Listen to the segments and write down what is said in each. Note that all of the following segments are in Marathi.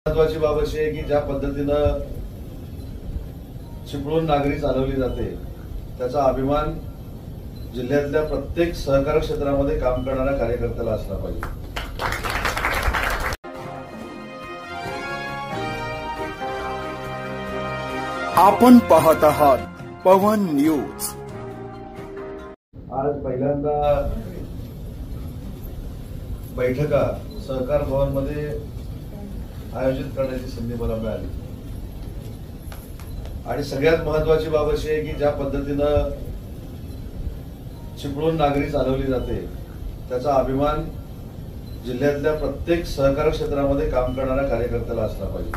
महत्वाची बाब अशी आहे की ज्या पद्धतीनं चिपळूण नागरी चालवली जाते त्याचा अभिमान जिल्ह्यातल्या प्रत्येक सहकार क्षेत्रामध्ये काम करणाऱ्या कार्यकर्त्याला असला पाहिजे। आपण पाहत आहात पवन न्यूज। आज पहिल्यांदा बैठका सहकार भवन मध्ये आयोजित करण्याची संधी मला मिळाली आणि सगळ्यात महत्वाची बाब अशी आहे की ज्या पद्धतीनं चिपळूण नागरी चालवली जाते त्याचा अभिमान जिल्ह्यातल्या प्रत्येक सहकार क्षेत्रामध्ये काम करणाऱ्या कार्यकर्त्याला असला पाहिजे।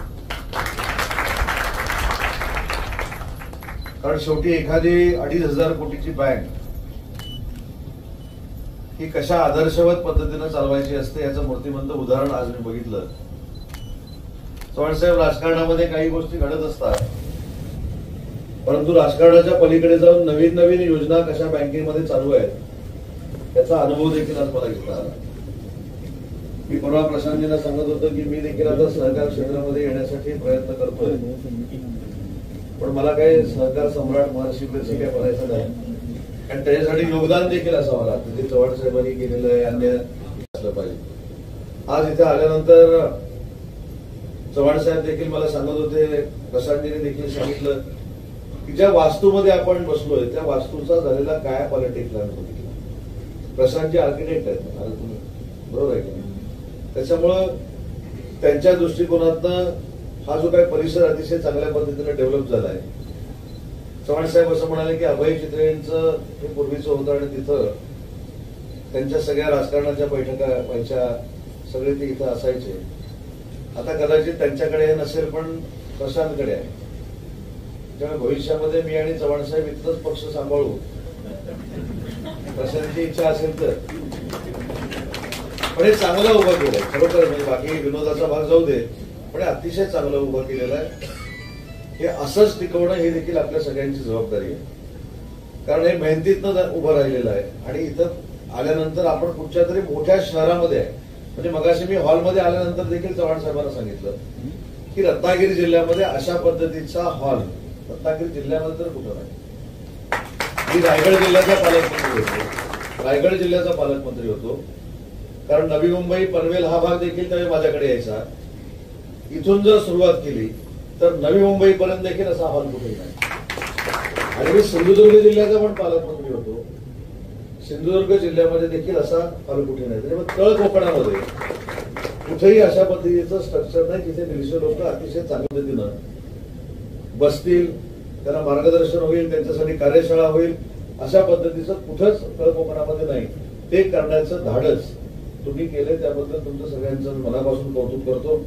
कारण शेवटी एखादी 2,500 कोटीची बँक ही कशा आदर्शवत पद्धतीनं चालवायची असते याचं मूर्तिमंत उदाहरण आज मी बघितलं। चव्हाणसाहेब, राजकारणामध्ये काही गोष्टी घडत असतात, परंतु राजकारणाच्या पलीकडे जाऊन नवीन नवीन योजना कशा बँकेमध्ये चालू आहेत याचा अनुभव देखील आज मला घेतला आला। मी परवा प्रशांतजींना सांगत होतो की मी देखील आता सहकार क्षेत्रामध्ये येण्यासाठी प्रयत्न करतोय, पण मला काही सहकार सम्राट महर्षी काही बनायचं नाही आणि त्याच्यासाठी योगदान देखील असावं लागतं ते चव्हाणसाहेबांनी केलेलं आहे, अन्य असलं पाहिजे। आज इथे आल्यानंतर चव्हाणसाहेब देखील मला सांगत होते, प्रशांतजींनी देखील सांगितलं की ज्या वास्तूमध्ये आपण बसलोय त्या वास्तूचा झालेला काय पॉलिटिक्स प्लॅन बघितला। प्रशांतजी आर्किटेक्ट आहेत, आता तुम्ही बरोबर आहे की नाही? त्याच्यामुळं त्यांच्या दृष्टिकोनातनं हा जो काही परिसर अतिशय चांगल्या पद्धतीने डेव्हलप झाला आहे। चव्हाणसाहेब असं म्हणाले की अभय चित्रेंचं हे पूर्वीचं होतं आणि तिथं त्यांच्या सगळ्या राजकारणाच्या बैठका व्हायच्या, सगळे ते इथं असायचे। आता कदाचित त्यांच्याकडे हे नसेल पण प्रशांतकडे आहे, त्यामुळे भविष्यामध्ये मी आणि चव्हाणसाहेब इथंच पक्ष सांभाळू, प्रशांतची इच्छा असेल तर। पण हे चांगलं उभं केलंय खरोखर, म्हणजे बाकी विनोदाचा भाग जाऊ दे, पण हे अतिशय चांगलं उभं केलेलं आहे। हे असंच टिकवणं ही देखील आपल्या सगळ्यांची जबाबदारी आहे, कारण हे मेहनतीतनं उभं राहिलेलं आहे आणि इथं आल्यानंतर आपण कुठच्या तरी मोठ्या शहरामध्ये आहे। म्हणजे मगाशी मी हॉलमध्ये आल्यानंतर देखील चव्हाण साहेबांना सांगितलं की रत्नागिरी जिल्ह्यामध्ये अशा पद्धतीचा हॉल रत्नागिरी जिल्ह्यामध्ये तर कुठं नाही। मी रायगड जिल्ह्याचा पालकमंत्री होतो, रायगड जिल्ह्याचा पालकमंत्री होतो, कारण नवी मुंबई पनवेल हा भाग देखील त्यावेळी माझ्याकडे यायचा। इथून जर सुरुवात केली तर नवी मुंबईपर्यंत देखील असा हॉल कुठेही नाही। आणि मी सिंधुदुर्ग जिल्ह्याचा पण पालकमंत्री होतो, सिंधुदुर्ग जिल्ह्यामध्ये देखील असा हॉल कुठे नाही। त्याच्यामुळे तळ कोकणामध्ये कुठेही अशा पद्धतीचं स्ट्रक्चर नाही जिथे 150 लोक अतिशय चांगल्या पद्धतीनं बसतील, त्यांना मार्गदर्शन होईल, त्यांच्यासाठी कार्यशाळा होईल, अशा पद्धतीचं कुठंच तळ कोकणामध्ये नाही। ते करण्याचं धाडस तुम्ही केले त्याबद्दल तुमचं सगळ्यांचं मनापासून कौतुक करतो।